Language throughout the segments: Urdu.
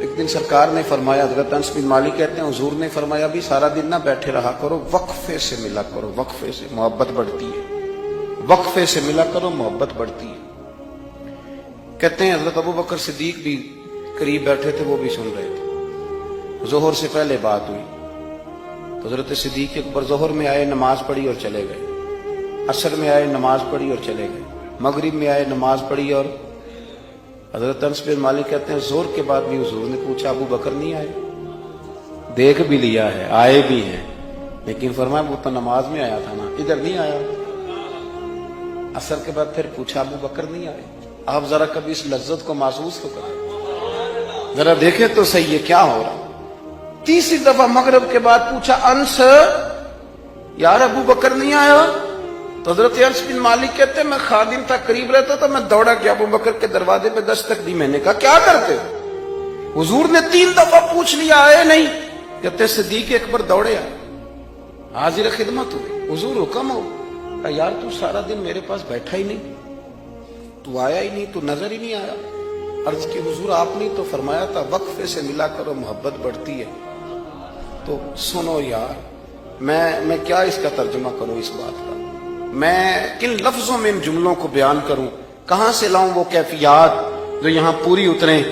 ایک دن سرکار نے فرمایا، حضرت انس بن مالک کہتے ہیں حضور نے فرمایا بھی سارا دن نہ بیٹھے رہا کرو، وقفے سے ملا کرو، وقفے سے محبت بڑھتی ہے، وقفے سے ملا کرو محبت بڑھتی ہے۔ کہتے ہیں حضرت ابو بکر صدیق بھی قریب بیٹھے تھے، وہ بھی سن رہے تھے۔ ظہر سے پہلے بات ہوئی تو حضرت صدیق اکبر ظہر میں آئے، نماز پڑھی اور چلے گئے، عصر میں آئے، نماز پڑھی اور چلے گئے، مغرب میں آئے، نماز پڑھی اور حضرت انس بن مالک کہتے ہیں ظہر کے بعد بھی حضور نے پوچھا ابو بکر نہیں آئے؟ دیکھ بھی لیا ہے، آئے بھی ہیں، لیکن فرمایا وہ تو نماز میں آیا تھا نا، ادھر نہیں آیا۔ عصر کے بعد پھر پوچھا ابو بکر نہیں آئے؟ آپ ذرا کبھی اس لذت کو محسوس تو کریں، ذرا دیکھیں تو صحیح ہے کیا ہو رہا۔ تیسری دفعہ مغرب کے بعد پوچھا انس یار ابو بکر نہیں آیا؟ تو حضرت انس بن مالک کہتے ہیں میں خادم تھا، قریب رہتا تھا، میں دوڑا گیا ابو بکر کے دروازے پہ دستک دی، میں نے کہا کیا کرتے ہو؟ حضور نے 3 دفعہ پوچھ لیا آئے نہیں؟ کہتے صدیق اکبر دوڑے آئے، حاضر خدمت ہوئے، حضور حکم ہو۔ کہا یار تو سارا دن میرے پاس بیٹھا ہی نہیں، تو آیا ہی نہیں، تو نظر ہی نہیں آیا۔ عرض کی حضور آپ نے تو فرمایا تھا وقفے سے ملا کرو محبت بڑھتی ہے۔ تو سنو یار، میں کیا اس کا ترجمہ کروں اس بات کا، میں کن لفظوں میں ان جملوں کو بیان کروں، کہاں سے لاؤں وہ کیفیات جو یہاں پوری اتریں۔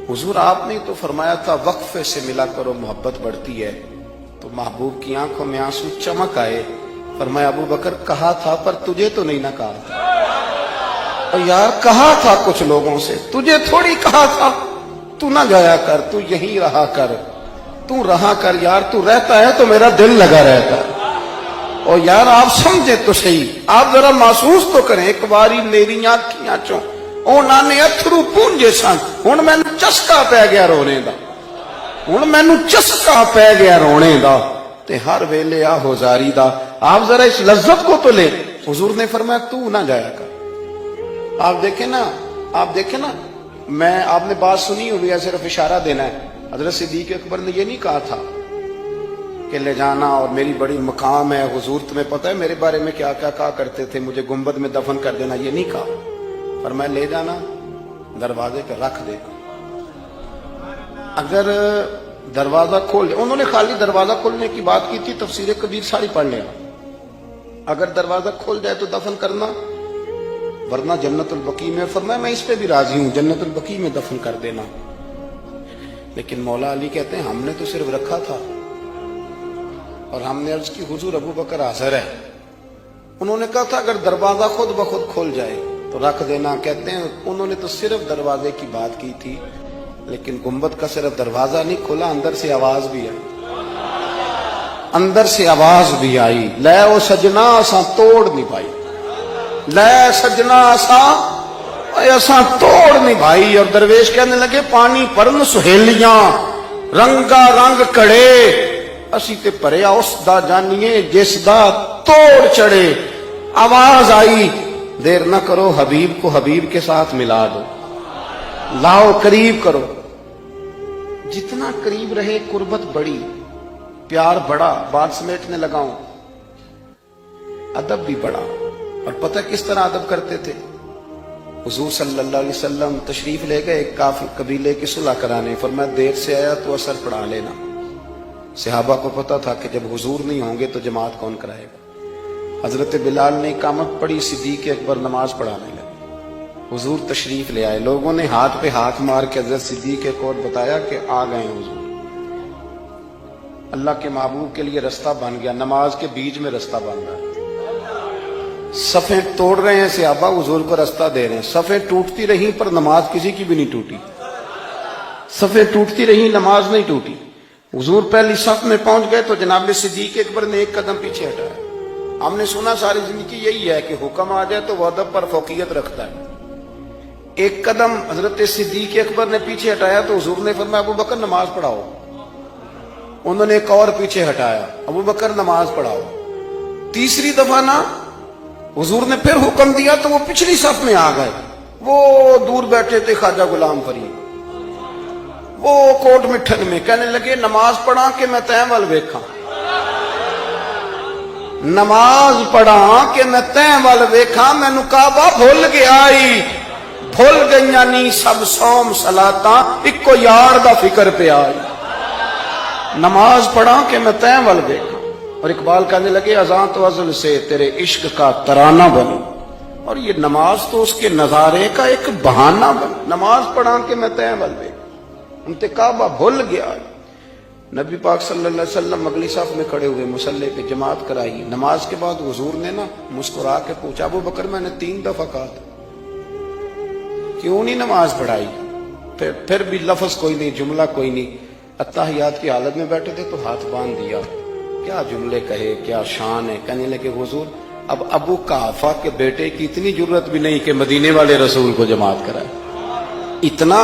حضور آپ نے تو فرمایا تھا وقفے سے ملا کرو محبت بڑھتی ہے۔ تو محبوب کی آنکھوں میں آنسو چمک آئے، فرمایا ابو بکر کہا تھا پر تجھے تو نہیں نہ کہا تھا۔ اور یار کہا تھا کچھ لوگوں سے، تجھے تھوڑی کہا تھا تو نہ جایا کر، تو یہی رہا کر، تو رہا کر یار، تو رہتا ہے تو میرا دل لگا رہتا ہے۔ اور یار آپ سمجھے تو صحیح، آپ ذرا محسوس تو کریں، ایک باری میری آنکھیاں چوں اونا نے اتھرو پونجے سن، ہن مینوں چسکا پی گیا رونے دا، ہن مینوں چسکا پی گیا رونے دا، تے ہر ویلے آہو زاری دا۔ آپ ذرا اس لذت کو تو لیں۔ حضور نے فرمایا تو نہ جایا کر۔ آپ دیکھیں نا، میں آپ نے بات سنی ہوئی ہے، صرف اشارہ دینا ہے۔ حضرت صدیق اکبر نے یہ نہیں کہا تھا کہ لے جانا اور میری بڑی مقام ہے، حضور تمہیں پتہ ہے میرے بارے میں کیا کیا کہا کرتے تھے، مجھے گنبد میں دفن کر دینا، یہ نہیں کہا۔ فرمایا لے جانا، دروازے پہ رکھ دے، اگر دروازہ کھول دے، انہوں نے خالی دروازہ کھولنے کی بات کی تھی، تفسیر کبیر ساری پڑھ لینا، اگر دروازہ کھول جائے تو دفن کرنا، ورنہ جنت البقیع میں۔ فرمایا میں اس پہ بھی راضی ہوں، جنت البقیع میں دفن کر دینا۔ لیکن مولا علی کہتے ہیں ہم نے تو صرف رکھا تھا، اور ہم نے عرض کی حضور ابو بکر حاضر ہے۔ انہوں نے کہا تھا اگر دروازہ خود بخود کھل جائے تو رکھ دینا۔ کہتے ہیں انہوں نے تو صرف دروازے کی بات کی تھی، لیکن گنبد کا صرف دروازہ نہیں کھلا، اندر سے آواز بھی آئی، اندر سے آواز بھی آئی، لے او سجنا اساں توڑ نہیں پائی، لے سجنا اساں توڑ نہیں بھائی۔ اور درویش کہنے لگے پانی پرن سہیلیاں رنگا رنگ کڑے، اسی تے پریا اس دا جانیے جس دا توڑ چڑھے۔ آواز آئی دیر نہ کرو، حبیب کو حبیب کے ساتھ ملا دو، لاؤ قریب کرو۔ جتنا قریب رہے قربت بڑی، پیار بڑا، بات سمیٹنے لگاؤں، ادب بھی بڑا۔ اور پتہ کس طرح ادب کرتے تھے؟ حضور صلی اللہ علیہ وسلم تشریف لے گئے ایک کافر قبیلے کی صلح کرانے، فرمایا دیر سے آیا تو اثر پڑھا لینا۔ صحابہ کو پتا تھا کہ جب حضور نہیں ہوں گے تو جماعت کون کرائے گا۔ حضرت بلال نے اقامت پڑھی، صدیق اکبر نماز پڑھانے لگے، حضور تشریف لے آئے، لوگوں نے ہاتھ پہ ہاتھ مار کے حضرت صدیق کو بتایا کہ آ گئے ہیں حضور۔ اللہ کے محبوب کے لیے رستہ بن گیا، نماز کے بیچ میں رستہ بن رہا ہے، صفیں توڑ رہے ہیں صحابہ، حضور کو رستہ دے رہے ہیں، صفیں ٹوٹتی رہیں پر نماز کسی کی بھی نہیں ٹوٹی، صفیں ٹوٹتی رہیں نماز نہیں ٹوٹی۔ حضور پہلی صف میں پہنچ گئے تو جناب صدیق اکبر نے ایک قدم پیچھے ہٹایا۔ ہم نے سنا ساری زندگی یہی ہے کہ حکم آ جائے تو وہ ادب پر فوقیت رکھتا ہے۔ ایک قدم حضرت صدیق اکبر نے پیچھے ہٹایا تو حضور نے فرمایا ابو بکر نماز پڑھاؤ۔ انہوں نے ایک اور پیچھے ہٹایا، ابو بکر نماز پڑھاؤ۔ تیسری دفعہ نا حضور نے پھر حکم دیا تو وہ پچھلی صف میں آ گئے۔ وہ دور بیٹھے تھے خواجہ غلام فرید، وہ کوٹ مٹھن میں، کہنے لگے نماز پڑھا کہ میں تین وال ویکھاں، نماز پڑھا کہ میں تین وال ویکھاں، مینوں کعبہ بھول گیا، بھول گئیاں نی سب سوم صلاتاں اکو یار دا فکر پہ آئی نماز پڑھا کہ میں تیں ول دیکھا اور اقبال کہنے لگے اذان تو ازل سے تیرے عشق کا ترانہ بنی اور یہ نماز تو اس کے نظارے کا ایک بہانہ بنی نماز پڑھا کہ میں تیں ول دیکھا انتقابہ بھول گیا نبی پاک صلی اللہ علیہ وسلم اگلی صف میں کھڑے ہوئے مصلی پہ جماعت کرائی نماز کے بعد حضور نے نا مسکرا کے پوچھا ابو بکر میں نے 3 دفعہ کہا تھا کیوں نہیں نماز پڑھائی پھر بھی لفظ کوئی نہیں جملہ کوئی نہیں اتحیات کی حالت میں بیٹھے تھے تو ہاتھ باندھ دیا کیا جملے کہے کیا شان ہے کہنے لگے حضور اب ابو قحافہ کے بیٹے کی اتنی جرت بھی نہیں کہ مدینے والے رسول کو جماعت کرائے اتنا